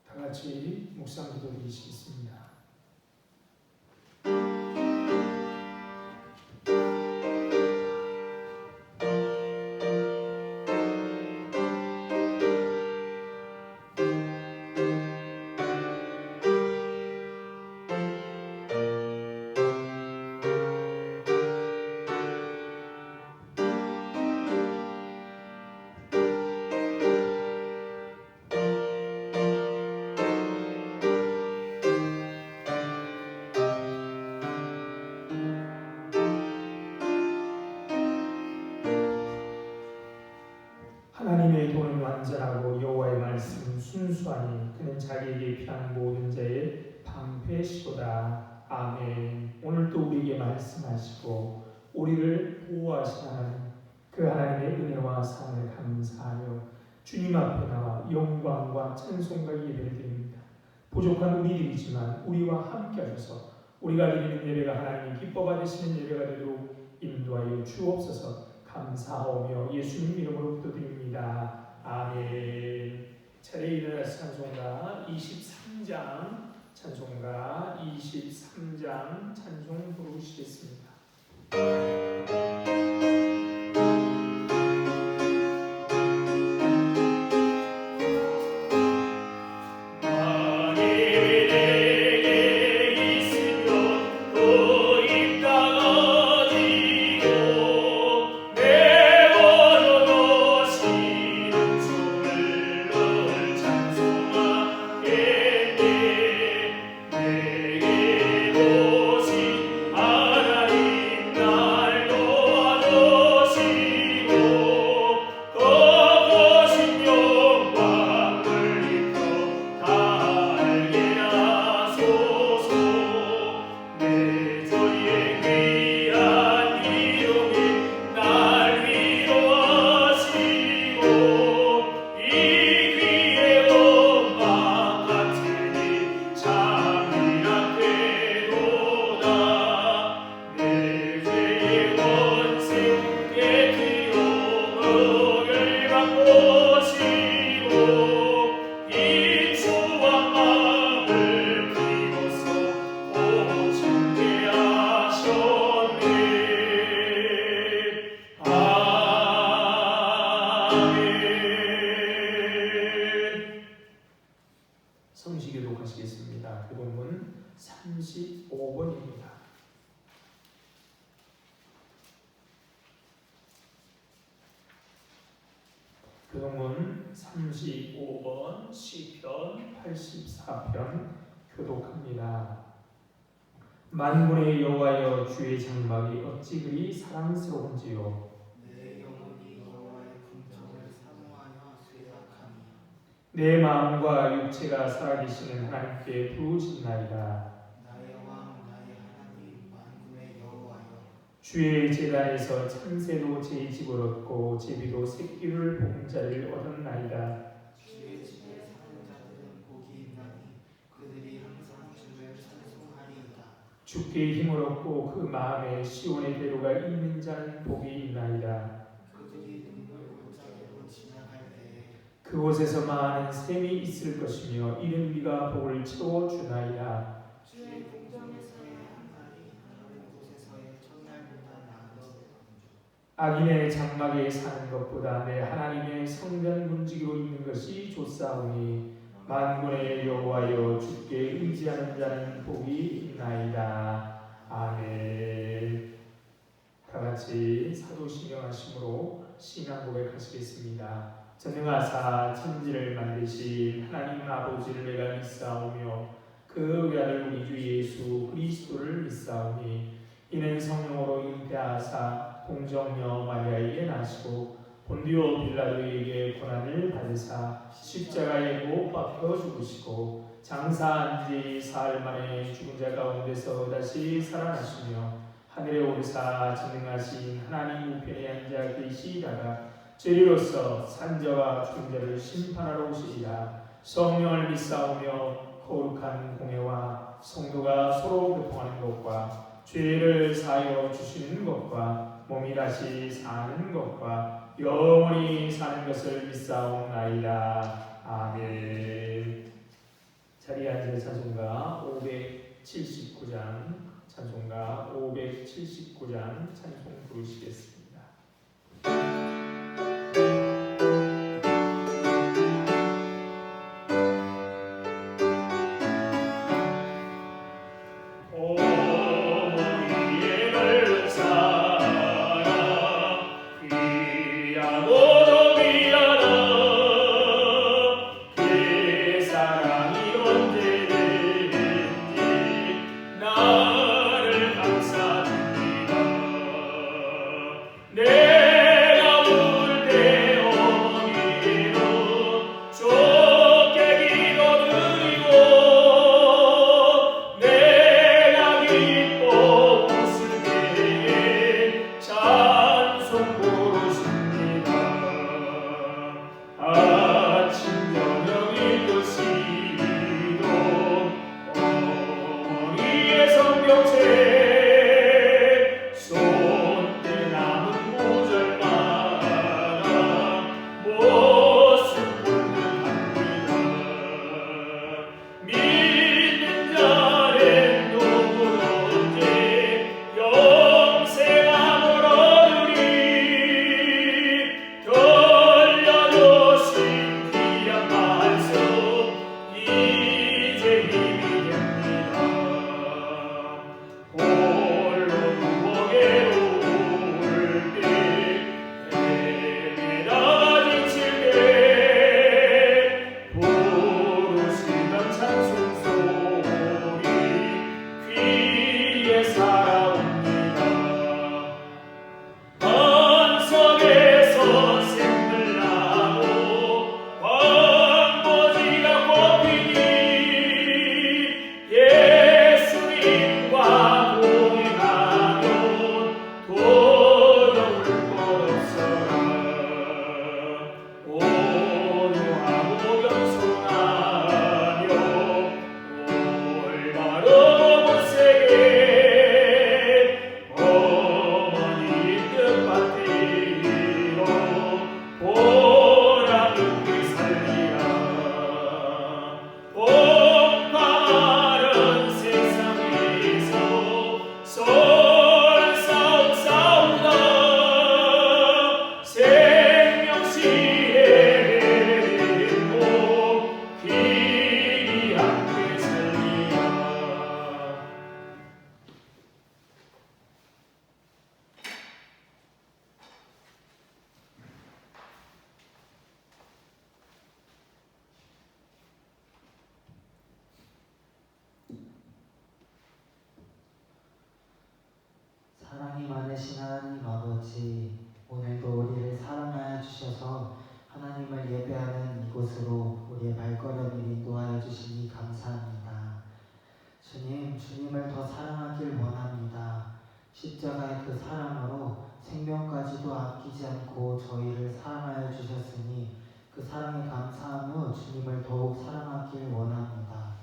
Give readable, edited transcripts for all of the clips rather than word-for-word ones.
다 같이 묵상 기도 드리시겠습니다. 하나님의 도는 완전하고 여호와의 말씀은 순수하니 그는 자기에게 피한 모든 자의 방패시도다. 아멘. 오늘도 우리에게 말씀하시고 우리를 보호하시는 그 하나님의 은혜와 사랑을 감사하여 주님 앞에 나와 영광과 찬송과 예배를 드립니다. 부족한 우리들이지만 우리와 함께 하셔서 우리가 드리는 예배가 하나님이 기뻐 받으시는 예배가 되도록 인도하여 주옵소서. 감사하오며 예수님 이름으로 기도드립니다. 아멘. 차례 일어나 찬송가 23장 찬송 부르시겠습니다. 성시기도 가시겠습니다. 그 본문 35번입니다. 교동문 35번 시편 84편 교독합니다. 만군의 여호와여 주의 장막이 어찌 그리 사랑스러운지요. 내 영혼이 여호와의 궁정을 사모하며 쇠약하니 내 마음과 육체가 살아계시는 하나님께 부르짖나이다. 나의 왕 나의 하나님 만군의 여호와여 주의 제단에서 참새도 제 집을 얻고 제비도 새끼를 보금자리를 얻었나이다. 주의 집에 사는 자들은 복이 있나니 그들이 항상 주를 찬송하리이다. 주께 힘을 얻고 그 마음에 시온의 대로가 있는 자는 복이 있나이다. 그들이 눈물 골짜기로 지나갈 때에 그곳에서 많은 샘이 있을 것이며 이는 네가 복을 채워주나이다. 주의 궁정에서의 한 날이 다른 곳에서의 첫날보다 나아도 악인의 장막에 사는 것보다 내 하나님의 성전 문지기로 있는 것이 좋사오니 만군의 여호와여 주께 의지하는 자는 복이 있나이다. 아멘. 다같이 사도신경하심으로 신앙 고백하시겠습니다. 전능하사 천지를 만드신 하나님 아버지를 내가 믿사오며 그 외아들 우리 주 예수 그리스도를 믿사오니 이는 성령으로 잉태하사 동정녀 마리아에게 나시고 본디오 빌라도에게 고난을 받으사 십자가에 못 박혀 죽으시고 장사한 지 사흘 만에 죽은 자 가운데서 다시 살아나시며 하늘에 오르사 전능하신 하나님 우편에 앉아 계시다가 죄리로서 산자와 죽은 자를 심판하러 오시리라. 성령을 믿사오며 거룩한 공회와 성도가 서로 교통하는 것과 죄를 사하여 주시는 것과 몸이 다시 사는 것과 영원히 사는 것을 믿사옵나이다. 아멘. 579장 찬송가 579장 찬송 부르시겠습니다. 사랑이 많으신 하나님 아버지, 오늘도 우리를 사랑하여 주셔서 하나님을 예배하는 이곳으로 우리의 발걸음을 인도하여 주시니 감사합니다. 주님, 주님을 더 사랑하길 원합니다. 십자가의 그 사랑으로 생명까지도 아끼지 않고 저희를 사랑하여 주셨으니 그 사랑에 감사하며 주님을 더욱 사랑하길 원합니다.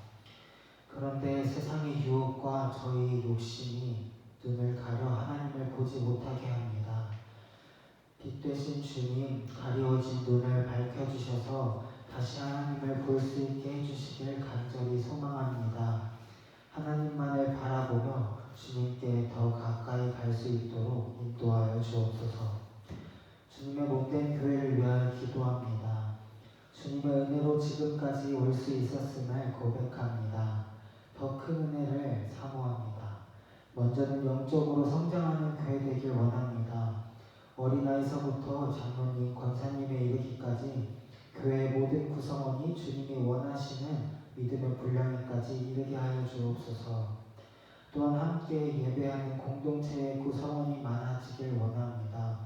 그런데 세상의 유혹과 저희의 욕심이 눈을 가려 하나님을 보지 못하게 합니다. 빛 되신 주님, 가리워진 눈을 밝혀주셔서 다시 하나님을 볼 수 있게 해주시길 간절히 소망합니다. 하나님만을 바라보며 주님께 더 가까이 갈 수 있도록 인도하여 주옵소서. 주님의 못된 교회를 위하여 기도합니다. 주님의 은혜로 지금까지 올 수 있었음을 고백합니다. 더 큰 은혜를 사모합니다. 먼저는 영적으로 성장하는 교회 되길 원합니다. 어린아이서부터 장로님, 권사님에 이르기까지 교회의 모든 구성원이 주님이 원하시는 믿음의 분량에까지 이르게 하여 주옵소서. 또한 함께 예배하는 공동체의 구성원이 많아지길 원합니다.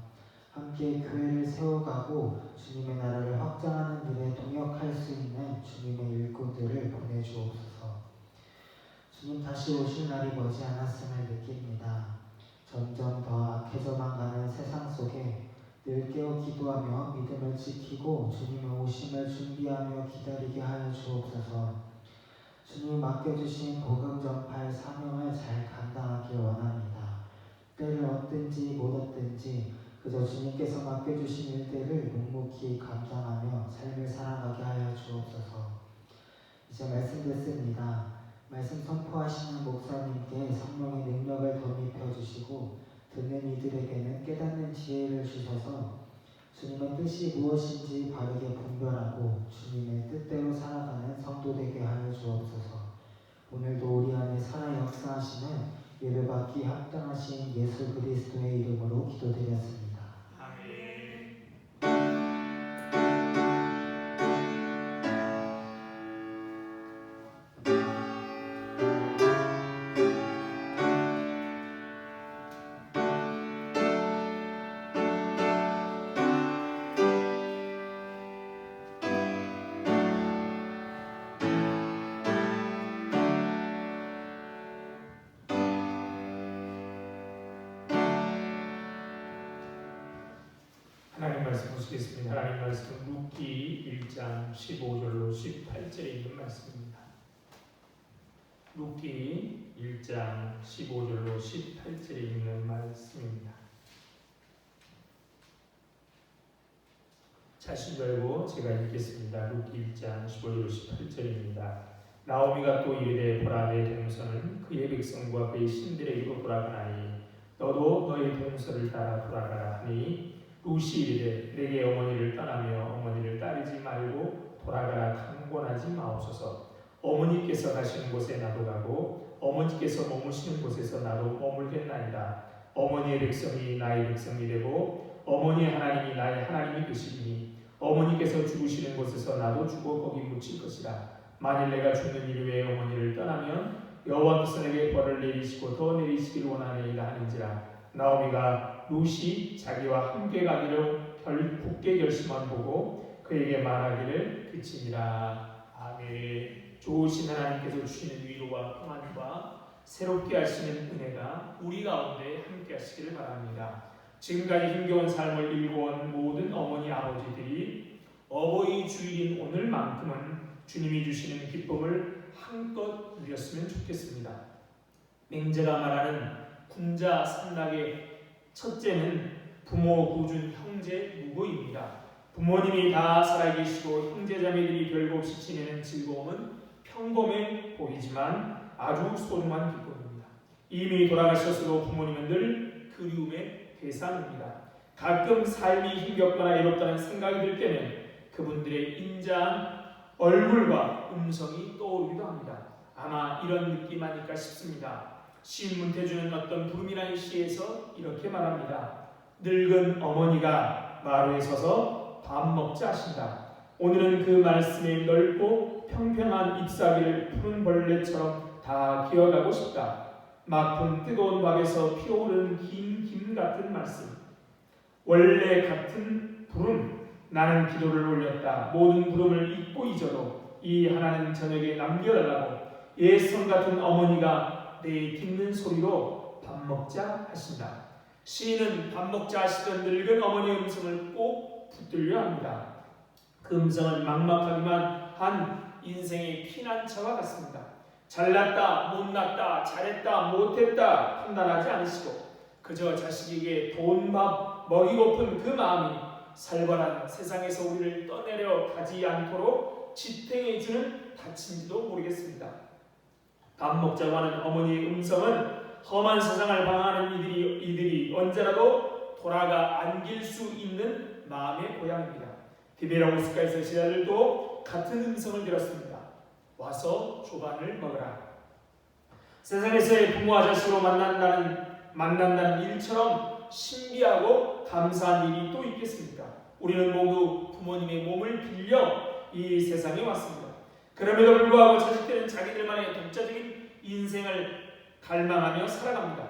함께 교회를 세워가고 주님의 나라를 확장하는 일에 동역할 수 있는 주님의 일꾼들을 보내주옵소서. 주님 다시 오실 날이 머지 않았음을 느낍니다. 점점 더 악해져만 가는 세상 속에 늘 깨어 기도하며 믿음을 지키고 주님의 오심을 준비하며 기다리게 하여 주옵소서. 주님 맡겨주신 복음 전파의 사명을 잘 감당하길 원합니다. 때를 얻든지 못 얻든지 그저 주님께서 맡겨주신 일들을 묵묵히 감당하며 삶을 살아가게 하여 주옵소서. 이제 말씀 듣습니다. 말씀 선포하시는 목사님께 성령의 능력을 덧입혀 주시고 듣는 이들에게는 깨닫는 지혜를 주셔서 주님의 뜻이 무엇인지 바르게 분별하고 주님의 뜻대로 살아가는 성도 되게 하여 주옵소서. 오늘도 우리 안에 살아 역사하시는 예배받기 합당하신 예수 그리스도의 이름으로 기도드렸습니다. 하나님 말씀 보시겠습니다. 하나님 말씀 룻기 1장 15절로 18절에 있는 말씀입니다. 룻기 1장 15절로 18절에 있는 말씀입니다. 자신 걸고 제가 읽겠습니다. 룻기 1장 15절로 18절입니다. 나오미가 또 이르되 보라 내 동서는 그의 백성과 그의 신들에게로 돌아가나니 너도 너의 동서를 따라 돌아가라 하니 룻이 이르되 내게 어머니를 떠나며 어머니를 따르지 말고 돌아가라 강권하지 마옵소서. 어머니께서 가시는 곳에 나도 가고 어머니께서 머무시는 곳에서 나도 머물겠나이다. 어머니의 백성이 나의 백성이 되고 어머니의 하나님이 나의 하나님이 되시리니 어머니께서 죽으시는 곳에서 나도 죽어 거기 묻힐 것이라. 만일 내가 죽는 이후에 어머니를 떠나면 여호와께서 내게 벌을 내리시고 더 내리시길 원하나이다 하는지라. 나오미가 룻이 자기와 함께 가기로 굳게 결심한 보고 그에게 말하기를 그치니라. 아멘. 좋으신 하나님께서 주시는 위로와 평안과 새롭게 하시는 은혜가 우리 가운데 함께 하시기를 바랍니다. 지금까지 힘겨운 삶을 일궈온 모든 어머니 아버지들이 어버이 주일인 오늘만큼은 주님이 주시는 기쁨을 한껏 누렸으면 좋겠습니다. 맹자가 말하는 군자 삼락의 첫째는 부모, 구준, 형제, 무고입니다. 부모님이 다 살아계시고 형제자매들이 별거 없이 지내는 즐거움은 평범해 보이지만 아주 소중한 기쁨입니다. 이미 돌아가셨어도 부모님은 늘 그리움의 대상입니다. 가끔 삶이 힘겹거나 외롭다는 생각이 들 때면 그분들의 인자한 얼굴과 음성이 떠오르기도 합니다. 아마 이런 느낌 아닐까 싶습니다. 시인 문태주는 어떤 부름이라는 시에서 이렇게 말합니다. 늙은 어머니가 마루에 서서 밥 먹자 하신다. 오늘은 그 말씀에 넓고 평평한 잎사귀를 푸른 벌레처럼 다 기어가고 싶다. 막픈 뜨거운 밥에서 피어오르는 긴 김 같은 말씀. 원래 같은 부름. 나는 기도를 올렸다. 모든 부름을 잊고 잊어도 이 하나는 저녁에 남겨달라고. 예성 같은 어머니가 내 듣는 소리로 밥 먹자 하신다. 시인은 밥 먹자 하시던 늙은 어머니의 음성을 꼭 붙들려 합니다. 그 음성은 막막하기만 한 인생의 피난처와 같습니다. 잘났다, 못났다, 잘했다, 못했다 판단하지 않으시고 그저 자식에게 돈, 밥 먹이고픈 그 마음이 살벌한 세상에서 우리를 떠내려 가지 않도록 지탱해주는 탓인지도 모르겠습니다. 밥 먹자고 하는 어머니의 음성은 험한 세상을 방황하는 이들이 언제라도 돌아가 안길 수 있는 마음의 고향입니다. 디베라우스가에서 제자들도 같은 음성을 들었습니다. 와서 조반을 먹으라. 세상에서의 부모와 자식으로 만난다는 일처럼 신비하고 감사한 일이 또 있겠습니까? 우리는 모두 부모님의 몸을 빌려 이 세상에 왔습니다. 그럼에도 불구하고 자식들은 자기들만의 독자적인 인생을 갈망하며 살아갑니다.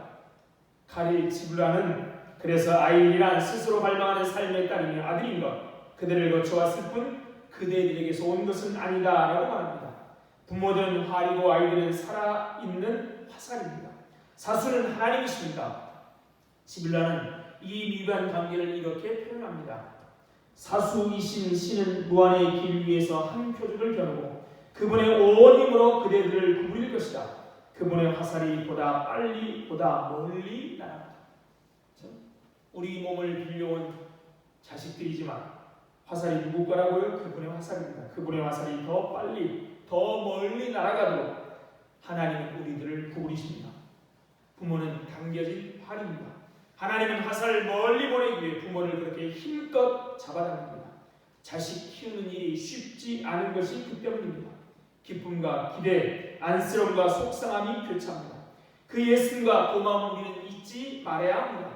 가릴 지불하는 그래서 아이들이란 스스로 갈망하는 삶의 딸이며 아들인 것 그들을 거쳐왔을 뿐 그대들에게서 온 것은 아니다 라고 말합니다. 부모들은 활이고 아이들은 살아있는 화살입니다. 사수는 하나님이십니다. 지빌라는 이 미반 관계를 이렇게 표현합니다. 사수이신 신은 무한의 길 위에서 한 표적을 겨누고 그분의 온 힘으로 그대들을 구부릴 것이다. 그분의 화살이 보다 빨리 보다 멀리 날아갑니다. 우리 몸을 빌려온 자식들이지만 화살이 누구 거라고요? 그분의 화살입니다. 그분의 화살이 더 빨리 더 멀리 날아가도록 하나님은 우리들을 구부리십니다. 부모는 당겨진 활입니다. 하나님은 화살을 멀리 보내기 위해 부모를 그렇게 힘껏 잡아당깁니다. 자식 키우는 일이 쉽지 않은 것이 그 때문입니다. 기쁨과 기대, 안쓰러움과 속상함이 교차합니다. 그 예쁨과 고마움을 우리는 잊지 말아야 합니다.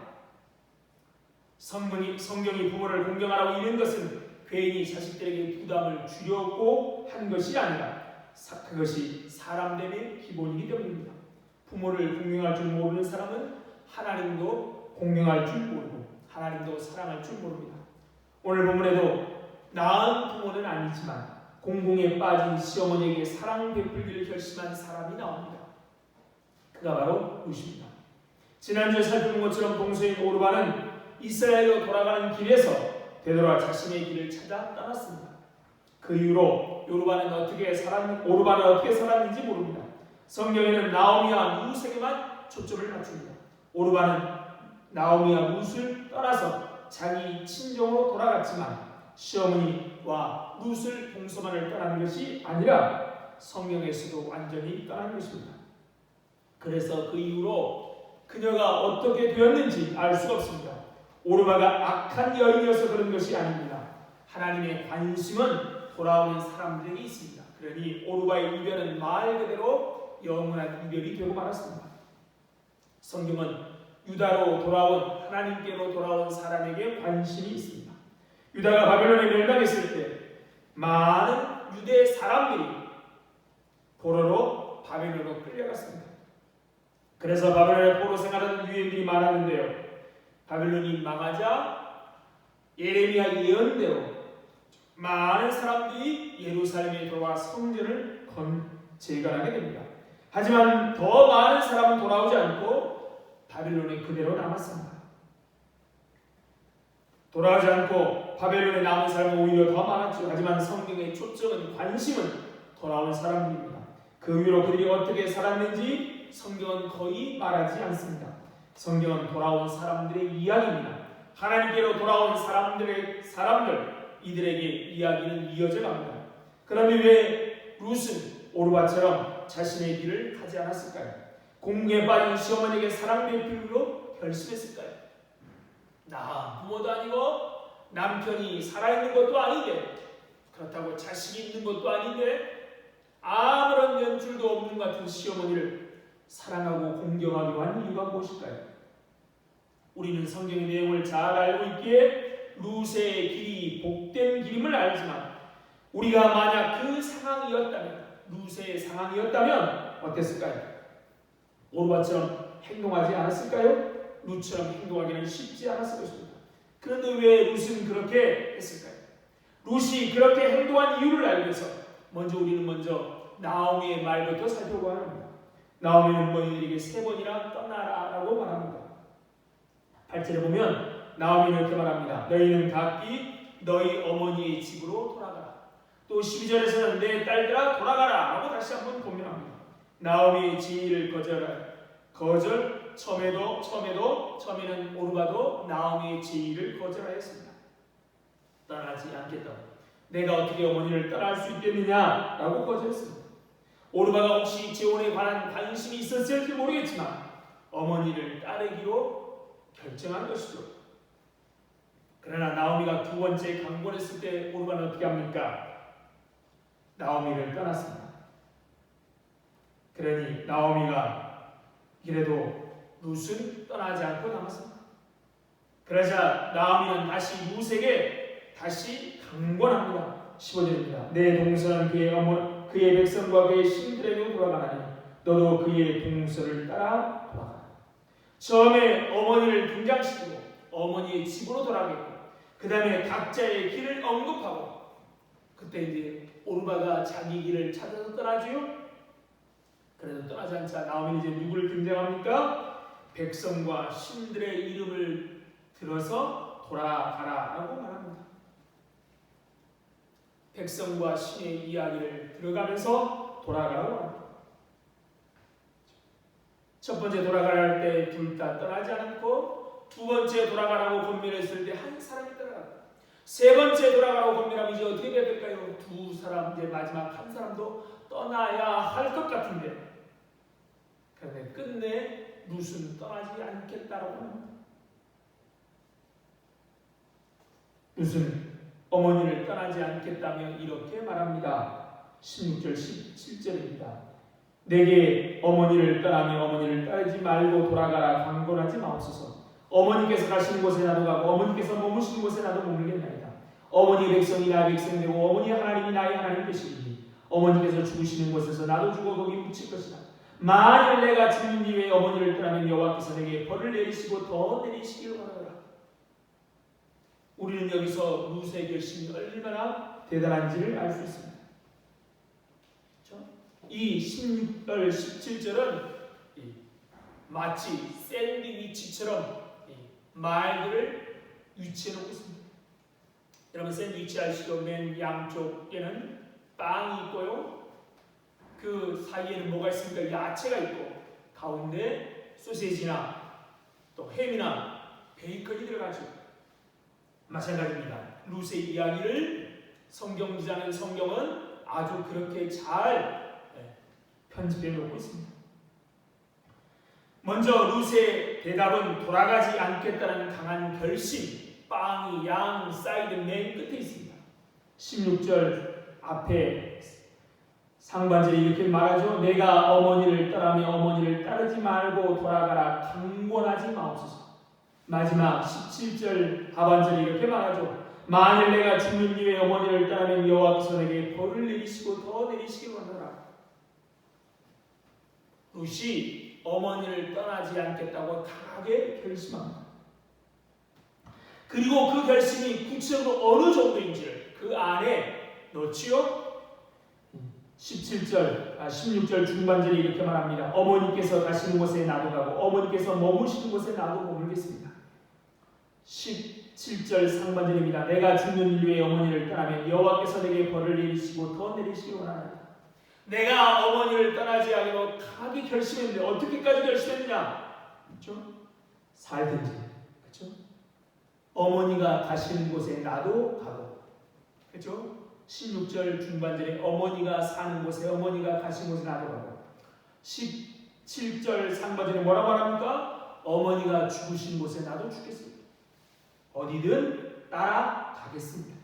성경이 부모를 공경하라고 이른 것은 괜히 자식들에게 부담을 주려고 한 것이 아니라 그것이 사람됨의 기본이기 때문입니다. 부모를 공경할 줄 모르는 사람은 하나님도 공경할 줄 모르고 하나님도 사랑할 줄 모릅니다. 오늘 본문에도 낳은 부모는 아니지만 공공에 빠진 시어머니에게 사랑 베풀기를 결심한 사람이 나옵니다. 그가 바로 룻입니다. 지난주에 살펴본 것처럼 동서인 오르반은 이스라엘로 돌아가는 길에서 되돌아 자신의 길을 찾아 떠났습니다. 그 이후로 오르반은 어떻게 살았는지 모릅니다. 성경에는 나오미와 룻에게만 초점을 맞춥니다. 오르반은 나오미와 룻을 떠나서 자기 친정으로 돌아갔지만 시어머니와 룻을 동서만을 떠나는 것이 아니라 성경에서도 완전히 떠난 것입니다. 그래서 그 이후로 그녀가 어떻게 되었는지 알 수가 없습니다. 오르바가 악한 여인이어서 그런 것이 아닙니다. 하나님의 관심은 돌아오는 사람들에게 있습니다. 그러니 오르바의 이별은 말 그대로 영원한 이별이 되고 말았습니다. 성경은 유다로 돌아온 하나님께로 돌아온 사람에게 관심이 있습니다. 유다가 바벨론에 멸망했을 때 많은 유대 사람들이 포로로 바벨론으로 끌려갔습니다. 그래서 바벨론에 포로 생활하는 유대인들이 많았는데요. 바벨론이 망하자 예레미야 예언대로 많은 사람들이 예루살렘에 돌아와 성전을 재건하게 됩니다. 하지만 더 많은 사람은 돌아오지 않고 바벨론에 그대로 남았습니다. 돌아오지 않고 바벨론에 남은 사람은 오히려 더 많았죠. 하지만 성경의 초점은 관심은 돌아온 사람들입니다. 그 이후로 그들이 어떻게 살았는지 성경은 거의 말하지 않습니다. 성경은 돌아온 사람들의 이야기입니다. 하나님께로 돌아온 사람들 이들에게 이야기는 이어져 갑니다. 그런데 왜 룻은 오르바처럼 자신의 길을 가지 않았을까요? 공경에 빠진 시어머니에게 사랑 베풀기로 결심했을까요? 나 부모도 아니고 남편이 살아있는 것도 아닌데 그렇다고 자식이 있는 것도 아닌데 아무런 연줄도 없는 것 같은 시어머니를 사랑하고 공경하기로 한 이유가 무엇일까요? 우리는 성경의 내용을 잘 알고 있기에 룻의 길이 복된 길임을 알지만 우리가 만약 그 상황이었다면 룻의 상황이었다면 어땠을까요? 오르바처럼 행동하지 않았을까요? 룻처럼 행동하기는 쉽지 않았을 것입니다. 그런데 왜 룻은 그렇게 했을까요? 룻이 그렇게 행동한 이유를 알기 위해서 우리는 먼저 나오미의 말부터 살펴보아야 합니다. 나오미는 너희들에게 3번이나 떠나라라고 말합니다. 8절에 보면 나오미는 이렇게 말합니다. 너희는 각기 너희 어머니의 집으로 돌아가라. 또 12절에서는 내 딸들아 돌아가라 라고 다시 한번 권면합니다. 나오미의 지위를 처음에는 오르바도 나오미의 지위를 거절하였습니다. 떠나지 않겠다고. 내가 어떻게 어머니를 떠날 수 있겠느냐라고 거절했습니다. 오르바가 혹시 재혼에 관한 관심이 있었을지 모르겠지만 어머니를 따르기로 결정한 것이죠. 그러나 나오미가 2번째 강권했을 때 오르바는 어떻게 합니까? 나오미를 떠났습니다. 그러니 나오미가 이래도 룻은 떠나지 않고 남았습니다. 그러자 나오미는 다시 룻에게 다시 강권합니다. 15절입니다. 내 동서는 그의 백성과 그의 신들에게 돌아가나니 너도 그의 동서를 따라 돌아가라. 처음에 어머니를 등장시키고 어머니의 집으로 돌아가고 그 다음에 각자의 길을 언급하고 그때 이제 오르바가 자기 길을 찾아서 떠나지요. 그래도 떠나지 않자 나오미는 이제 누구를 등장합니까? 백성과 신들의 이름을 들어서 돌아가라라고 말합니다. 백성과 신의 이야기를 들어가면서 돌아가라고 합니다. 첫 번째 돌아가라 할 때 둘 다 떠나지 않고 2번째 돌아가라고 권면했을 때 한 사람이 떠나갑니다. 3번째 돌아가라고 권면하면 이제 어떻게 해야 될까요? 2사람 이제 마지막 한 사람도 떠나야 할 것 같은데 그런데 끝내 룻은 떠나지 않겠다라고 합니다. 룻은 어머니를 떠나지 않겠다며 이렇게 말합니다. 16절 17절입니다. 내게 어머니를 떠나며 어머니를 따르지 말고 돌아가라. 강권하지 마옵소서. 어머니께서 가시는 곳에 나도 가고 어머니께서 머무시는 곳에 나도 머물겠나이다. 어머니의 백성이 나의 백성이 되고 어머니의 하나님이 나의 하나님 되시리니 어머니께서 죽으시는 곳에서 나도 죽어 거기 묻힐 것이다. 만일 내가 죽는 이후에 어머니를 떠나면 여호와께서 내게 벌을 내리시고 더 내리시기를 원하노라. 우리는 여기서 룻의 결심이 얼마나 대단한지를 알 수 있습니다. 그렇죠? 이 16절 17절은 마치 샌드위치처럼 말들을 위치해 놓고 있습니다. 여러분 샌드위치 아시죠? 맨 양쪽에는 빵이 있고요. 그 사이에는 뭐가 있습니까? 야채가 있고 가운데 소시지나 또 햄이나 베이컨이 들어가죠. 마찬가지입니다. 룻의 이야기를 성경 기자는 성경은 아주 그렇게 잘 편집해 놓고 있습니다. 먼저 룻의 대답은 돌아가지 않겠다는 강한 결심, 빵이 양 사이드 맨 끝에 있습니다. 16절 앞에 상반절에 이렇게 말하죠. 내가 어머니를 떠나며 어머니를 따르지 말고 돌아가라. 강권하지 마옵소서. 마지막 17절 하반절에 이렇게 말하죠. 만일 내가 죽는 이후에 어머니를 떠나면 여호와께서 내게 벌을 내리시고 더 내리시기를 원하노라. 룻이 어머니를 떠나지 않겠다고 강하게 결심합니다. 그리고 그 결심이 구체적으로 어느 정도인지를 그 안에 넣지요. 16절 중반절에 이렇게 말합니다. 어머니께서 가시는 곳에 나도 가고 어머니께서 머무시는 곳에 나도 머물겠습니다. 17절 상반절입니다. 내가 죽는 인류의 어머니를 떠나면 여호와께서 내게 벌을 내리시고 더 내리시기 원하나이다. 내가 어머니를 떠나지 않으려 강하게 결심했는데 어떻게까지 결심했느냐? 그렇죠? 살든지, 그렇죠? 어머니가 가시는 곳에 나도 가고, 그렇죠? 16절 중반절에 어머니가 사는 곳에 어머니가 가신 곳에 나도 가고 17절 상반절에 뭐라고 말합니까? 어머니가 죽으신 곳에 나도 죽겠습니다. 어디든 따라가겠습니다.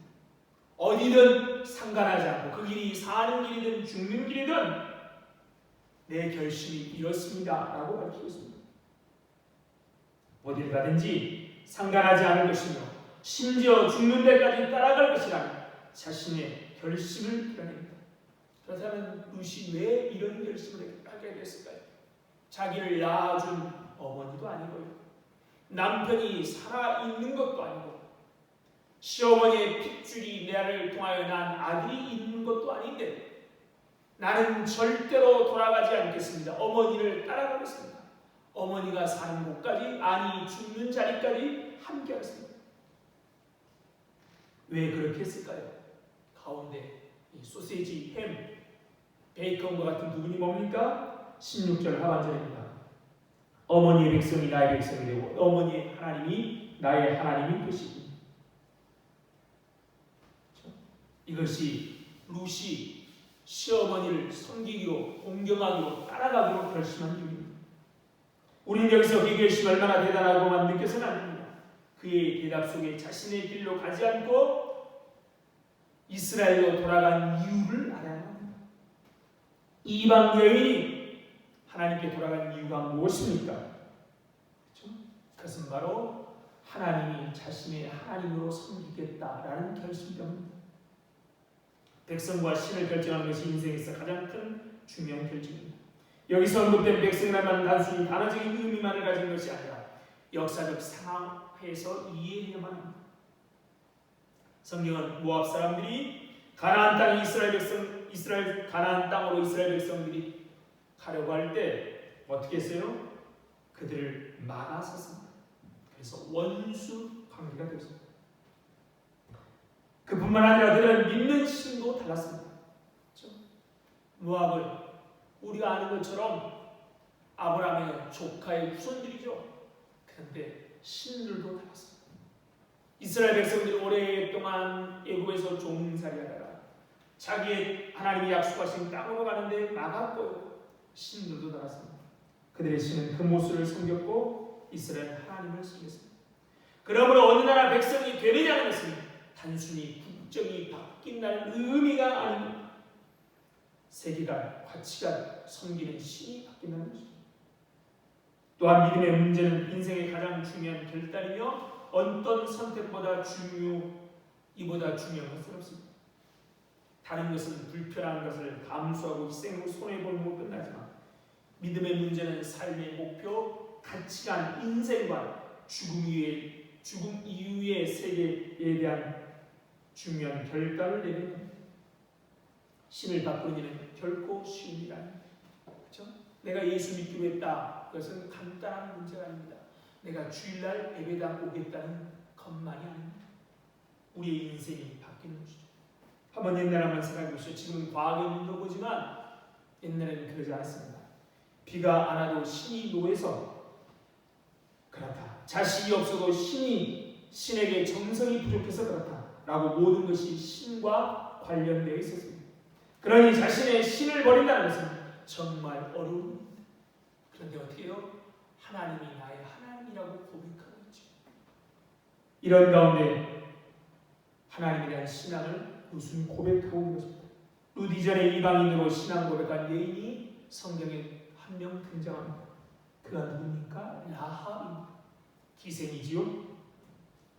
어디든 상관하지 않고 그 길이 사는 길이든 죽는 길이든 내 결심이 이렇습니다 라고 밝히고 있습니다. 어딜 가든지 상관하지 않을 것이며 심지어 죽는 데까지 따라갈 것이라는 자신의 결심을 드러냅니다. 그렇다면 룻이 왜 이런 결심을 하게 됐을까요? 자기를 낳아준 어머니도 아니고요. 남편이 살아있는 것도 아니고 시어머니의 핏줄이 나를 통하여 난 아들이 있는 것도 아닌데 나는 절대로 돌아가지 않겠습니다. 어머니를 따라가겠습니다. 어머니가 사는 곳까지 아니 죽는 자리까지 함께 하겠습니다. 왜 그렇게 했을까요? 가운데 이 소시지, 햄, 베이컨과 같은 부분이 뭡니까? 16절 하반절입니다. 어머니의 백성이 나의 백성이 되고 어머니의 하나님이 나의 하나님이 되시니. 이것이 룻이 시어머니를 섬기기로 공경하기로 따라가기로 결심한 이유입니다. 우리는 여기서 그 결심이 얼마나 대단하고만 느껴서는 안 됩니다. 그의 대답 속에 자신의 길로 가지 않고 이스라엘로 돌아간 이유를 알아야 합니다. 이방 여인이 하나님께 돌아간 이유가 무엇입니까? 그렇죠? 그것은 바로 하나님이 자신의 하나님으로 섬기겠다라는 결심 때문입니다. 백성과 신을 결정하는 것이 인생에서 가장 큰 중요한 결정입니다. 여기서 언급된 백성이라는 단순히 단어적인 의미만을 가진 것이 아니라 역사적 상황에서 이해해야만 합니다. 성경은 모압 사람들이 가나안 땅 가나안 땅으로 이스라엘 백성들이 가려고 할 때 어떻게 했어요? 그들을 막아섰습니다. 그래서 원수 관계가 되었습니다. 그뿐만 아니라 그들은 믿는 신도 달랐습니다. 그렇죠? 모압은 우리가 아는 것처럼 아브라함의 조카의 후손들이죠. 그런데 신들도 달랐습니다. 이스라엘 백성들이 오랫동안 애굽에서 종살이하다가 자기의 하나님이 약속하신 땅으로 가는데 막았고요. 신들도 달았습니다. 그들의 신은 금오스를 섬겼고 이스라엘 하나님을 섬겼습니다. 그러므로 어느 나라 백성이 되느냐는 것은 단순히 국적이 바뀐다는 의미가 아닙니다. 세계관, 가치관, 섬기는 신이 바뀐다는 것입니다. 또한 믿음의 문제는 인생의 가장 중요한 결단이며 어떤 선택보다 이보다 중요한 것은 없습니다. 다른 것은 불편한 것을 감수하고 희생으로 손해보는 것 끝나지만 믿음의 문제는 삶의 목표, 가치관, 인생관, 죽음 이후의 세계에 대한 중요한 결단을 내리는 겁니다. 신을 바꾸는 일은 결코 쉬운 일 아닙니다. 그렇죠? 내가 예수 믿기로 했다. 그것은 간단한 문제가 아닙니다. 내가 주일날 예배당 오겠다는 것만이 아닙니다. 우리의 인생이 바뀌는 것이죠. 한번 옛날 한번 생각해 보시죠. 지금은 과학의 눈으로 보지만 옛날에는 그러지 않습니다. 비가 안 와도 신이 노해서 그렇다. 자식이 없어도 신에게 정성이 부족해서 그렇다. 라고 모든 것이 신과 관련되어 있었습니다. 그러니 자신의 신을 버린다는 것은 정말 어려운 일입니다. 그런데 어떻게 해요? 하나님이 나의 하나님이라고 고백하고 있죠. 이런 가운데 하나님에 대한 신앙을 무슨 고백하고 있는 것입니다. 룻 이전에 이방인으로 신앙 고백한 여인이 성경에 한 명 등장합니다. 그가 누굽니까? 라합입니다. 기생이지요.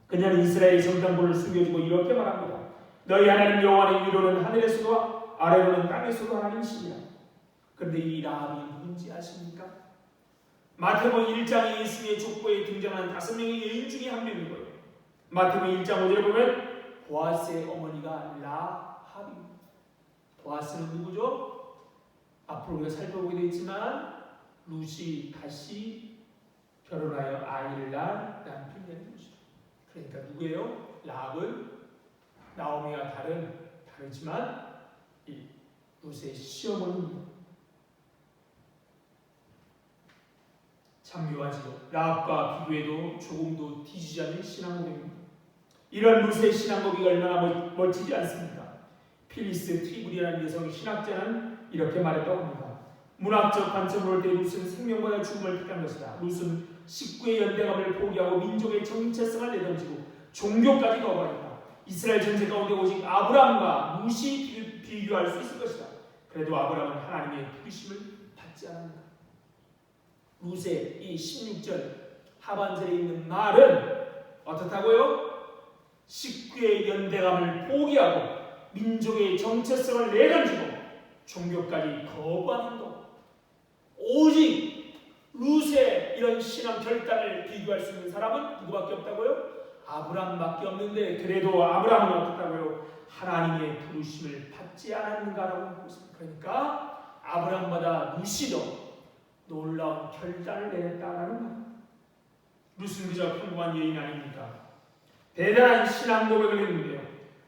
그녀는 이스라엘 정탐꾼을 숨겨주고 이렇게 말합니다. 너희 하나님 여호와의 위로는 하늘에서도 아래로는 땅에서도 하나님이시니라. 그런데 이 라합이 누군지 아십니까? 마태복음 1장 예수의 족보에 등장한 5명의 여인 중에 한 명이고요. 마태복음 1장 5절에 보면 보아스의 어머니가 라합입니다. 보아스는 누구죠? 앞으로 우리가 살펴보게 되지만 룻이 다시 결혼하여 아이를 낳은 남편이 되는 것이죠. 그러니까 누구예요? 라합은 나오미와 다르지만 이 룻의 시어머니입니다. 참 묘하지요. 라합과 비교해도 조금도 뒤지지 않는 신앙고백입니다. 이런 룻의 신앙고백이 얼마나 멋지지 않습니까? 필리스 트리블이라는 여성 신학자는 이렇게 말했다고 합니다. 문학적 관점으로 볼 때 룻은 생명보다 죽음을 택한 것이다. 룻은 식구의 연대감을 포기하고 민족의 정체성을 내던지고 종교까지 거부하였다. 이스라엘 전체 가운데 오직 아브라함과 룻이 비교할 수 있을 것이다. 그래도 아브라함은 하나님의 부르심을 받지 않았다. 룻의 이 16절 하반절에 있는 말은 어떻다고요? 식구의 연대감을 포기하고 민족의 정체성을 내던지고 종교까지 거부한 행동. 오직 룻의 이런 신앙 결단을 비교할 수 있는 사람은 누구밖에 없다고요? 아브라함밖에 없는데 그래도 아브라함은 어떻다고요? 하나님의 부르심을 받지 않았는가라고 하고 있습니다. 그러니까 아브라함보다 룻이 더 놀라운 결단을 내렸다라는 말. 룻은 그저 평범한 여인 아닙니까? 대단한 신앙 고백을 했는데요.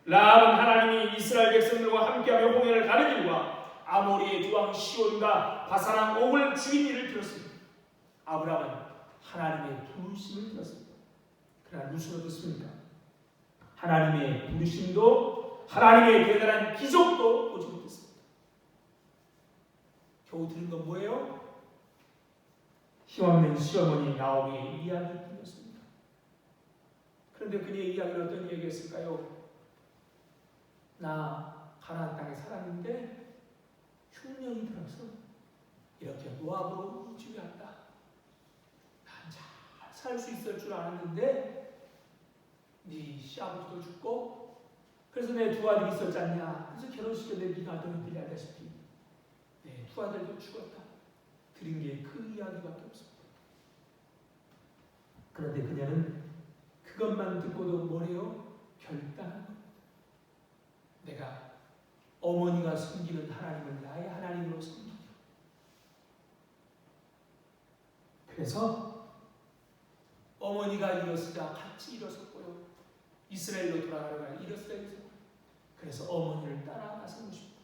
라합은 하나님이 이스라엘 백성들과 함께하며 홍해를 가는 일과 아모리의 두 왕 시온과 바사랑 옥을 죽인 일을 들었습니다. 아브라함은 하나님의 부르심을 들었습니다. 그러나 룻은 어떻습니까? 하나님의 부르심도 하나님의 대단한 기적도 보지 못했습니다. 겨우 들은 건 뭐예요? 힘없는 시어머니 나오미의 이야기뿐이었습니다. 그런데 그녀의 이야기는 어떤 이야기였을까요? 나 가나안 땅에 살았는데 흉년이 들어서 이렇게 모압으로 이주해 왔다. 난 잘 살 수 있을 줄 알았는데 네 시아버지도 죽고 그래서 내 두 아들이 있었지 않냐. 그래서 결혼시켰는데 네가 너희들이 알다시피 내 두 아들도 죽었다. 들은 게 그 이야기밖에 없습니다. 그런데 그녀는 그것만 듣고도 뭐래요? 결단한 겁니다. 내가 어머니가 섬기는 하나님을 나의 하나님으로 섬기기로. 그래서 어머니가 일어서자 같이 일어섰고요. 이스라엘로 돌아가려고 일어서자 일어섰고요. 그래서 어머니를 따라 나선 것입니다.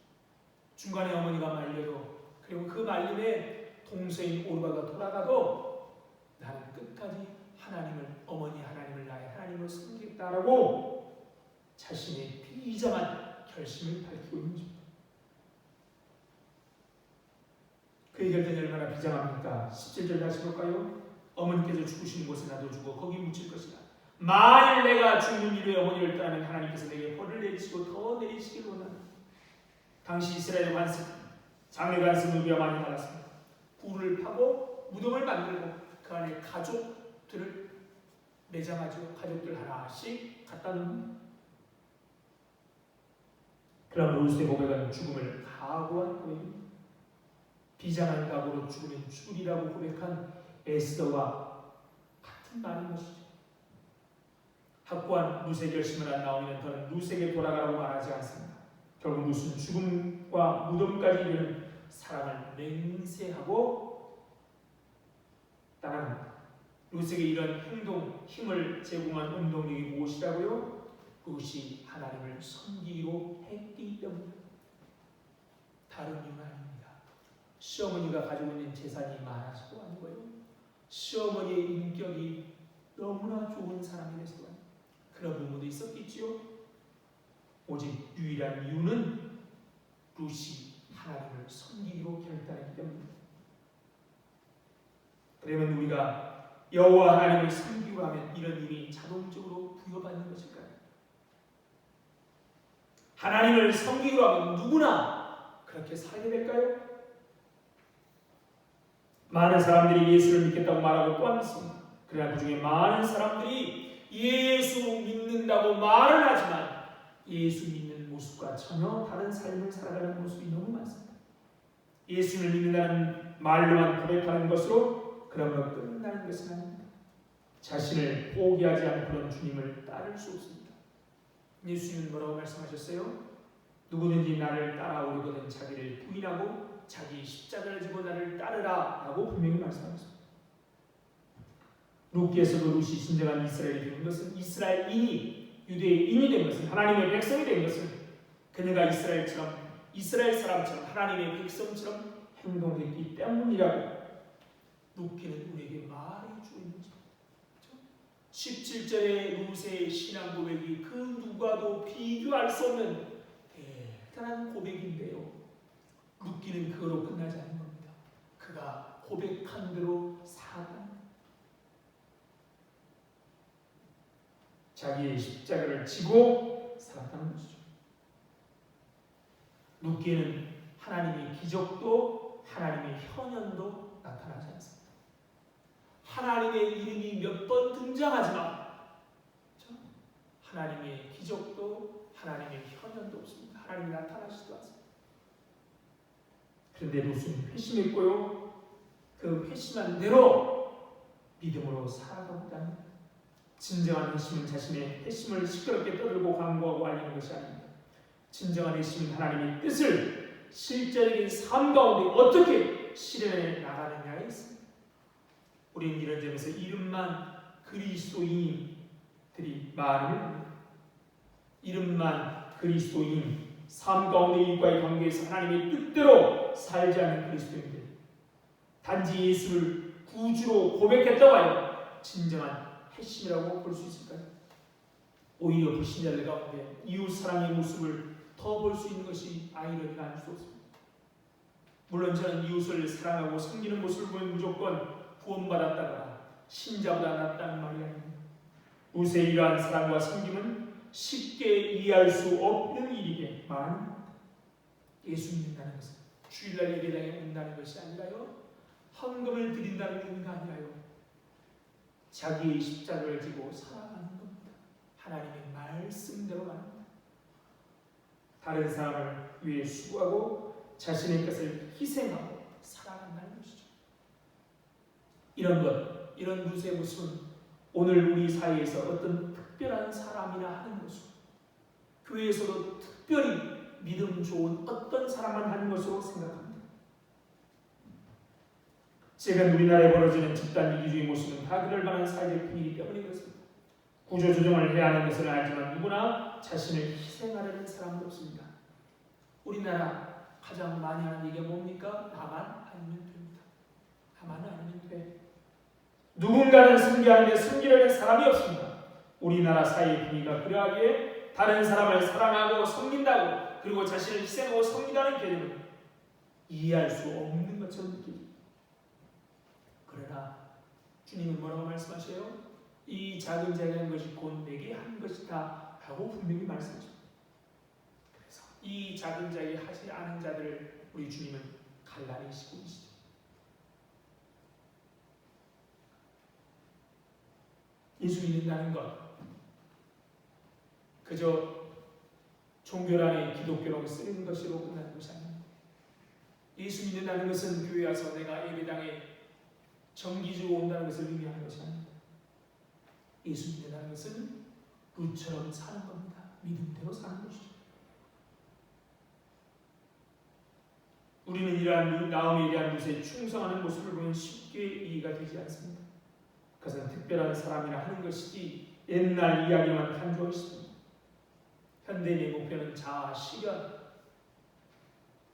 중간에 어머니가 말려도 그리고 그 말림에 동서인 오르바가 돌아가도 나는 끝까지 어머니 하나님을 나의 하나님으로 섬기겠다라고 자신의 비장한 결심을 밝히고 있는 것입니다. 그의 결단이 얼마나 비장합니까? 17절 다시 볼까요? 어머니께서 죽으시는 곳에 나도 죽어 거기 묻힐 것이다. 만일 내가 죽는 이후에 어머니를 떠나면 하나님께서 내게 벌을 내리시고 더 내리시길 원한다. 당시 이스라엘 관습, 장례 관습을 우리가 많이 받았습니다. 굴을 파고 무덤을 만들고 그 안에 가족들을 내장하죠. 가족들 하나씩 갖다 놓는. 그럼 루스의 고백은 죽음을 각오한 고백입니다. 비장한 각오로 죽으면 죽으리라고 고백한 에스더와 같은 말인 것이죠. 확고한 루스의 결심을 한 나오미는 더는 루스에게 돌아가라고 말하지 않습니다. 결국 루스는 죽음과 무덤까지 이르는 사랑을 맹세하고 따라갑니다. 루스에게 이런 행동, 힘을 제공한 운동력이 무엇이라고요? 그것이 하나님을 섬기기로 했기 때문입니다. 다른 이유는 아닙니다. 시어머니가 가지고 있는 재산이 많아서도 아니고요. 시어머니의 인격이 너무나 좋은 사람이 돼서도 아니고 그런 부분도 있었겠지요. 오직 유일한 이유는 루시 하나님을 섬기기로 결단했기 때문입니다. 그러면 우리가 여호와 하나님을 섬기고 하면 이런 일이 자동적으로 부여받는 것일까요? 하나님을 섬기기로 하면 누구나 그렇게 살게 될까요? 많은 사람들이 예수를 믿겠다고 말하고 또한 믿습니다. 그러나 그 중에 많은 사람들이 예수 믿는다고 말은 하지만 예수 믿는 모습과 전혀 다른 삶을 살아가는 모습이 너무 많습니다. 예수를 믿는다는 말로만 고백하는 것으로 그러면 끝나는 것은 아닙니다. 자신을 포기하지 않고는 주님을 따를 수 없습니다. 예수님은 뭐라고 말씀하셨어요? 누구든지 나를 따라오려거든 자기를 부인하고 자기 십자가를 지고 나를 따르라 라고 분명히 말씀하셨습니다. 룻기에서도 룻이 진정한 이스라엘이 된 것은 이스라엘인이 유대인이 된 것은 하나님의 백성이 된 것은 그녀가 이스라엘 사람처럼 하나님의 백성처럼 행동했기 때문이라고 룻기는 우리에게 말해주고 있는 것입니다. 17절의 룻의 신앙 고백이 그 누구와도 비교할 수 없는 대단한 고백인데요. 룻기는 그거로 끝나지 않는 겁니다. 그가 고백한 대로 살아갑니다. 자기의 십자가를 지고 살았다는 것이죠. 룻기에는 하나님의 기적도 하나님의 현현도 나타나지 않습니다. 하나님의 이름이 몇 번 등장하지만 하나님의 기적도 하나님의 현현도 없습니다. 하나님이 나타나시지도 않습니다. 그런데 룻은 회심했고요. 그 회심한 대로 믿음으로 살아가고자 합니다. 진정한 회심은 자신의 회심을 시끄럽게 떠들고 광고하고 알리는 것이 아닙니다. 진정한 회심은 하나님의 뜻을 실제적인 삶 가운데 어떻게 실현해 나가느냐에 있습니다. 우리는 이런 점에서 이름만 그리스도인들이 말을 합니다. 이름만 그리스도인, 삶 가운데 일과의 관계에서 하나님의 뜻대로 살지 않는 그리스도인들, 단지 예수를 구주로 고백했다고 하여 진정한 핵심이라고 볼 수 있을까요? 오히려 불신자들 가운데 이웃 사랑의 모습을 더 볼 수 있는 것이 아이러니가 아닐 수 없습니다. 물론 저는 이웃을 사랑하고 섬기는 모습을 보면 무조건 구원받았다거나 신자보다 낫다는 말이 아닙니다. 룻의 이러한 사랑과 섬김은 쉽게 이해할 수 없는 일이게만 예수 믿는다는 것은 주일날 예배당에 온다는 것이 아니라요, 헌금을 드린다는 의미가 아니라요, 자기의 십자가를 지고 살아가는 겁니다. 하나님의 말씀대로 가는 겁니다. 다른 사람을 위해 수고하고 자신의 것을 희생하고 살아간다는 것이죠. 이런 것, 이런 룻의 모습은 오늘 우리 사이에서 어떤 특별한 사람이나 하는 모습, 교회에서도 특별히 믿음 좋은 어떤 사람만 하는 것으로 생각합니다. 최근 우리나라에 벌어지는 집단 이기주의 모습은 다 그럴 만한 사회적 분위기 때문에 그렇습니다. 구조조정을 해야 하는 것은 알지만 누구나 자신을 희생하려는 사람도 없습니다. 우리나라 가장 많이 하는 얘기가 뭡니까? 나만 아니면 됩니다. 나만 아니면 돼. 누군가는 섬기하는데 섬기려는 사람이 없습니다. 우리나라 사회의 분위기가 그러하기에 다른 사람을 사랑하고 섬긴다고, 그리고 자신을 희생하고 섬긴다는 개념은 이해할 수 없는 것처럼 느껴집니다. 그러나 주님은 뭐라고 말씀하셔요? 이 작은 자에게 한 것이 곧 내게 한 것이다 라고 분명히 말씀하십니다. 그래서 이 작은 자에게 하지 않은 자들을 우리 주님은 갈라내시고 계시죠. 예수 믿는다는 것 그저 종교란에 기독교라고 쓰는 것으로 끝나는 것이 아닙니다. 예수 믿는다는 것은 교회 와서 내가 예배당에 정기적으로 온다는 것을 의미하는 것이 아닙니다. 예수 믿는다는 것은 루처럼 사는 겁니다. 믿음대로 사는 것이죠. 우리는 이러한 나오미에 대한 룻에 충성하는 모습을 보면 쉽게 이해가 되지 않습니다. 그것은 특별한 사람이라 하는 것이지 옛날 이야기만 간주할 수 있습니다. 현대인의 목표는 자아, 실현.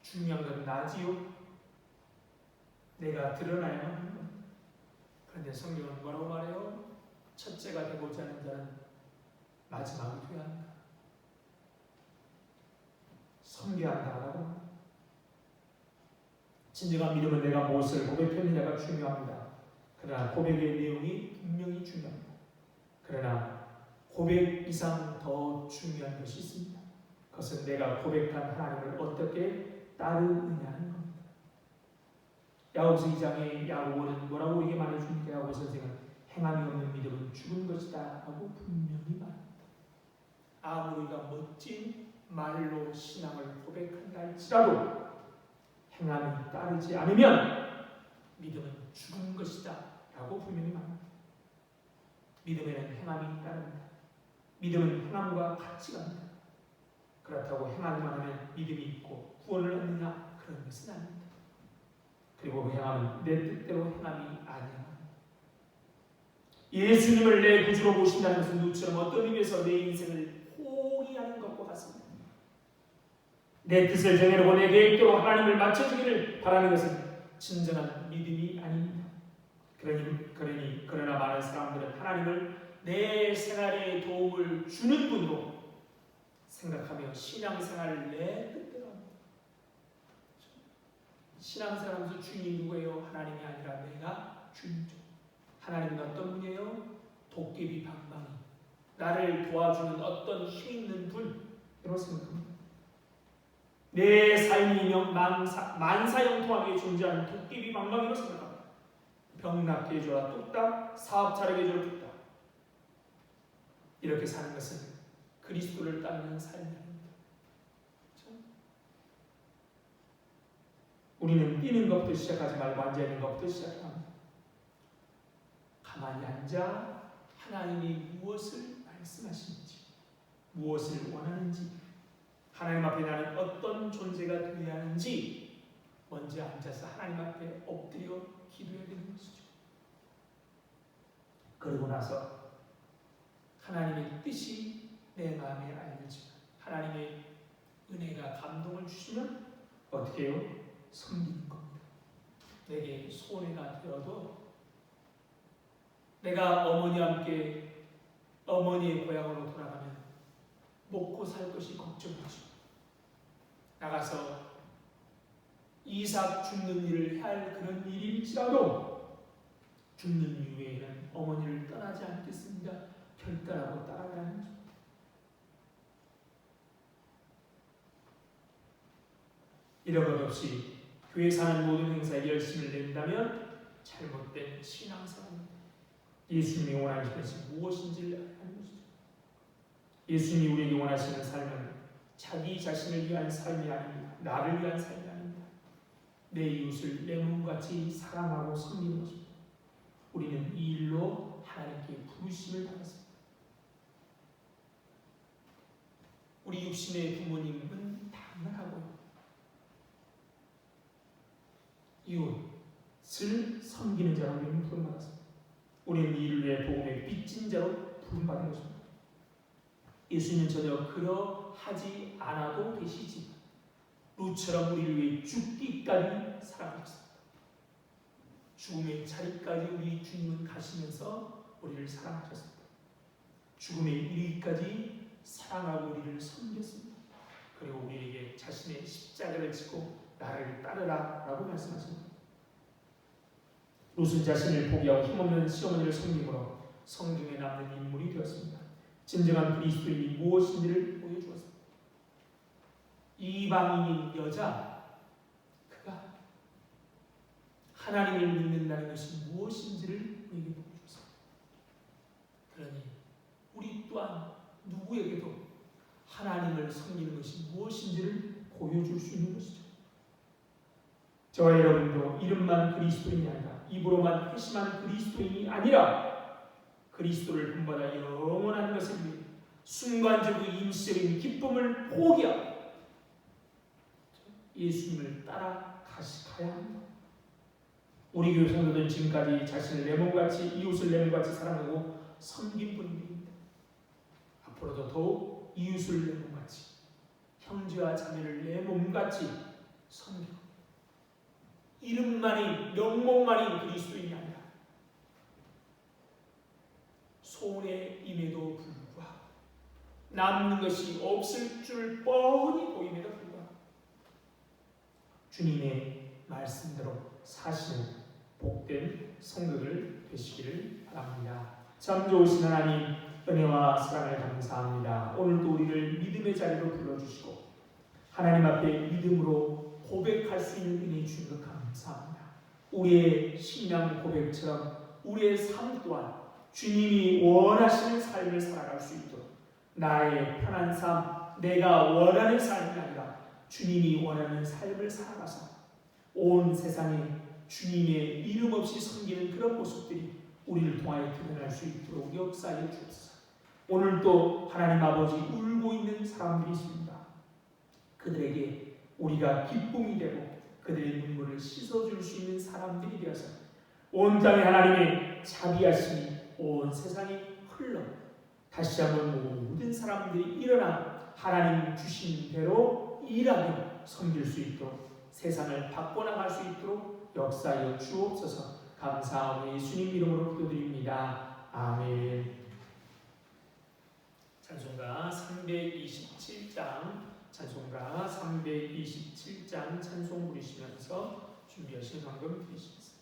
중요한 건 나지요. 내가 드러나야만 하는 겁니다. 그런데 성경은 뭐라고 말해요? 첫째가 되고자 하는 자는 마지막이 되어야 한다. 섬겨한다라고 합니다. 진정한 믿음은 내가 무엇을 고백했느냐가 중요합니다. 그러나 고백의 내용이 분명히 중요합니다. 그러나 고백 이상 더 중요한 것이 있습니다. 그것은 내가 고백한 하나님을 어떻게 따르느냐는 겁니다. 야고보서 2장에 야고보는 뭐라고 우리에게 말해줍니까? 야고보 선생은 행함이 없는 믿음은 죽은 것이다 라고 분명히 말합니다. 아무리 우리가 멋진 말로 신앙을 고백한다 할지라도 행함이 따르지 않으면 믿음은 죽은 것이다 라고 분명히 말합니다. 믿음에는 행함이 따릅니다. 믿음은 행함과 같이 갑니다. 그렇다고 행하기만 하면 믿음이 있고 구원을 얻느냐? 그런 것은 아닙니다. 그리고 그 행함은 내 뜻대로 행함이 아니야. 예수님을 내 구주로 모신다는 것은 누처럼 어떤 의미에서 내 인생을 포기하는 것과 같습니다. 내 뜻을 정해놓고 내 계획대로 하나님을 맞춰주기를 바라는 것은 진정한 믿음이 아닙니다. 그러나 많은 사람들은 하나님을 내 생활에 도움을 주는 분으로 생각하며 신앙생활을 내 뜻대로 합니다. 신앙생활하면서 주인이 누구예요? 하나님이 아니라 내가 주인이죠. 하나님은 어떤 분이에요? 도깨비 방망이, 나를 도와주는 어떤 힘 있는 분으로 생각합니다. 내 삶이 만사형통하게 존재하는 도깨비 방망이로 생각합니다. 병 낫게 해줘라 뚝딱, 사업 잘하게 해줘라 뚝딱. 이렇게 사는 것은 그리스도를 따르는 삶이 아닙니다. 그렇죠? 우리는 뛰는 것부터 시작하지 말고 앉아있는 것부터 시작합니다. 가만히 앉아 하나님이 무엇을 말씀하시는지, 무엇을 원하는지, 하나님 앞에 나는 어떤 존재가 되어야 하는지 먼저 앉아서 하나님 앞에 엎드려 기도해야 되는 것이죠. 그러고 나서 하나님의 뜻이 내 마음에 알려지면, 하나님의 은혜가 감동을 주시면 어떻게 해요? 섬기는 겁니다. 내게 손해가 되어도 내가 어머니와 함께 어머니의 고향으로 돌아가면 먹고 살 것이 걱정이죠. 나가서 이삭 죽는 일을 할 그런 일일지라도 죽는 이후에는 어머니를 떠나지 않겠습니다. 결단하고 따라가는 것. 이런 것 없이 교회 사는 모든 행사에 열심을 낸다면 잘못된 신앙생활입니다. 예수님이 원하시는 것이 무엇인지를 아는 것이죠. 예수님이 우리에게 원하시는 삶은 자기 자신을 위한 삶이 아닙니다. 나를 위한 삶이 아닙니다. 내 이웃을 내 몸같이 사랑하고 섬기는 것입니다. 우리는 이 일로 하나님께 부르심을 받았습니다. 우리 육신의 부모님은 당연하고요. 이웃을 섬기는 자로 우리는 부름받았습니다. 우리는 이 일을 위해 복음의 빚진 자로 부름받은 것입니다. 예수님은 전혀 그러하지 않아도 되시지만 룻처럼 우리를 위해 죽기까지 사랑하셨습니다. 죽음의 자리까지 우리 주님은 가시면서 우리를 사랑하셨습니다. 죽음에 이르기까지 사랑하고 우리를 섬겼습니다. 그리고 우리에게 자신의 십자가를 지고 나를 따르라 라고 말씀하십니다. 롯은 자신을 포기하고 힘없는 시어머니를 섬김으로 성경에 남는 인물이 되었습니다. 진정한 그리스도인이 무엇인지를 보여주었습니다. 이방인인 여자, 그가 하나님을 믿는다는 것이 무엇인지를 우리에게 보여주었습니다. 그러니 우리 또한 누구에게도 하나님을 섬기는 것이 무엇인지를 보여줄 수 있는 것이죠. 저와 여러분도 이름만 그리스도인이 아니라 입으로만 회심한 그리스도인이 아니라 그리스도를 본받아 영원한 것을 위해 순간적이고 임시적인 기쁨을 포기하고 예수님을 따라 가야 합니다. 우리 교회 성도들은 지금까지 자신을 내 몸같이, 이웃을 내 몸같이 사랑하고 섬긴 분들입니다. 앞으로도 더욱 이웃을 내 몸같이, 형제와 자매를 내 몸같이 섬기고 이름만이, 명목만이 그리스도인이 아니라 손에 임에도 불구하고 남는 것이 없을 줄 뻔히 보임에도 불구하고 주님의 말씀대로 사시는 복된 성도들 되시기를 바랍니다. 참 좋으신 하나님, 은혜와 사랑을 감사합니다. 오늘도 우리를 믿음의 자리로 불러주시고 하나님 앞에 믿음으로 고백할 수 있는 은혜 주신 것 감사합니다. 우리의 신앙 고백처럼 우리의 삶 또한 주님이 원하시는 삶을 살아갈 수 있도록 나의 편한 삶, 내가 원하는 삶이 아니라 주님이 원하는 삶을 살아가서 온 세상에 주님의 이름 없이 섬기는 그런 모습들이 우리를 통하여 드러날 수 있도록 역사해 주옵소서. 오늘도 하나님 아버지 울고 있는 사람들이 있습니다. 그들에게 우리가 기쁨이 되고 그들의 눈물을 씻어줄 수 있는 사람들이 되어서 온 땅에 하나님의 자비하심이 온 세상에 흘러 다시 한번 모든 사람들이 일어나 하나님 주신 대로 일하며 섬길 수 있도록 세상을 바꿔나갈 수 있도록 역사하여 주옵소서. 감사하며 예수님 이름으로 기도드립니다. 아멘. 찬송가 327장 찬송 부르시면서 준비하신 방금 드리시겠습니다.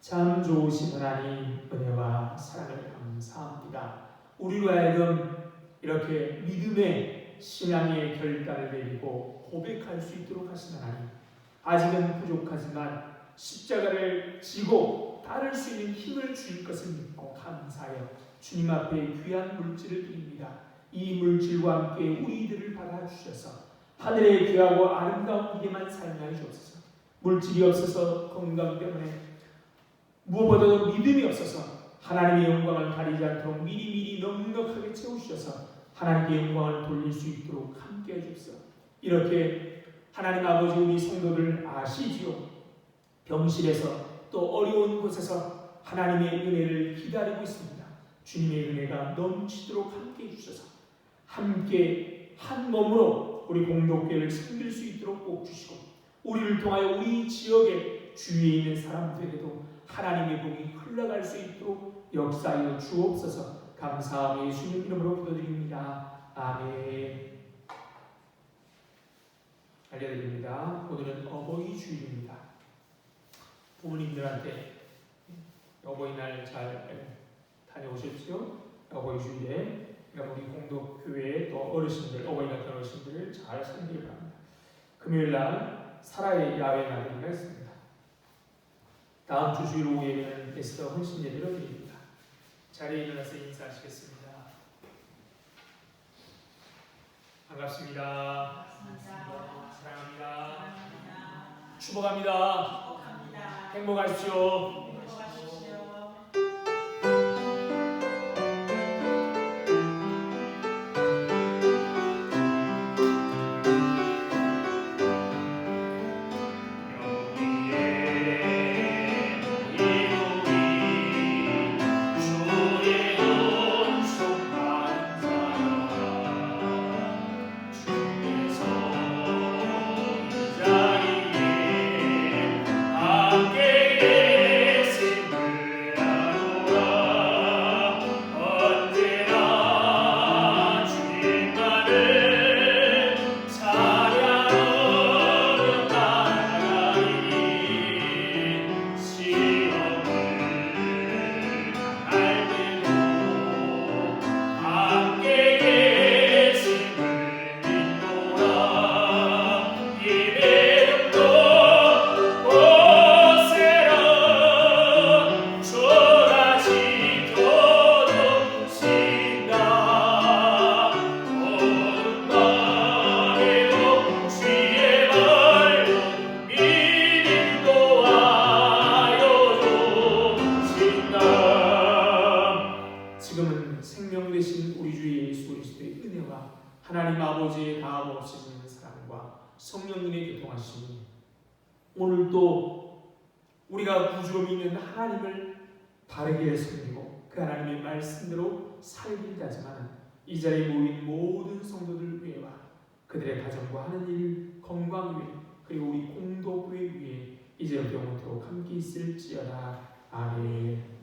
참 좋으신 하나님 은혜와 사랑을 감사합니다. 우리로 하여금 이렇게 믿음의 신앙의 결단을 내리고 고백할 수 있도록 하신 하나님, 아직은 부족하지만 십자가를 지고 따를 수 있는 힘을 주실 것을 믿고 감사하여 주님 앞에 귀한 물질을 드립니다. 이 물질과 함께 우리들을 받아주셔서 하늘의 귀하고 아름다운 길에만 사용하여 주옵소서. 물질이 없어서 건강 때문에 무엇보다도 믿음이 없어서 하나님의 영광을 가리지 않도록 미리미리 넉넉하게 채우셔서 하나님께 영광을 돌릴 수 있도록 함께 해주옵소서. 이렇게 하나님 아버지 우리 성도들 아시지요. 병실에서 또 어려운 곳에서 하나님의 은혜를 기다리고 있습니다. 주님의 은혜가 넘치도록 함께 해주셔서 함께 한 몸으로 우리 공동교회를 섬길 수 있도록 꼭 주시고 우리를 통하여 우리 지역의 주위에 있는 사람들에게도 하나님의 복이 흘러갈 수 있도록 역사하여 주옵소서. 감사하며 예수님 이름으로 기도드립니다. 아멘. 알려드립니다. 오늘은 어버이 주일입니다. 부모님들한테 어버이날 잘 다녀오셨죠? 어버이 주일에 우리 공동교회 또 어르신들, 어버이 같은 어르신들을 잘 섬기기 바랍니다. 금요일날 사라의 야외 나들이가 있습니다. 다음 주 주일 오후에는 에스더 헌신 예배를 드립니다. 자리에 일어나서 인사하시겠습니다. 반갑습니다. 사랑합니다. 축복합니다. 행복하십시오. 하나님 아버지의 다함 없으시는 사랑과 성령님의 교통하심이 오늘도 우리가 구주로 믿는 하나님을 바르게 섬기고 그 하나님의 말씀대로 살기를 하지만 이 자리에 모인 모든 성도들 위에와 그들의 가정과 하는 일, 건강 위에 그리고 우리 공동교회 위에 이제부터 영원토록 함께 있을지어다. 아멘.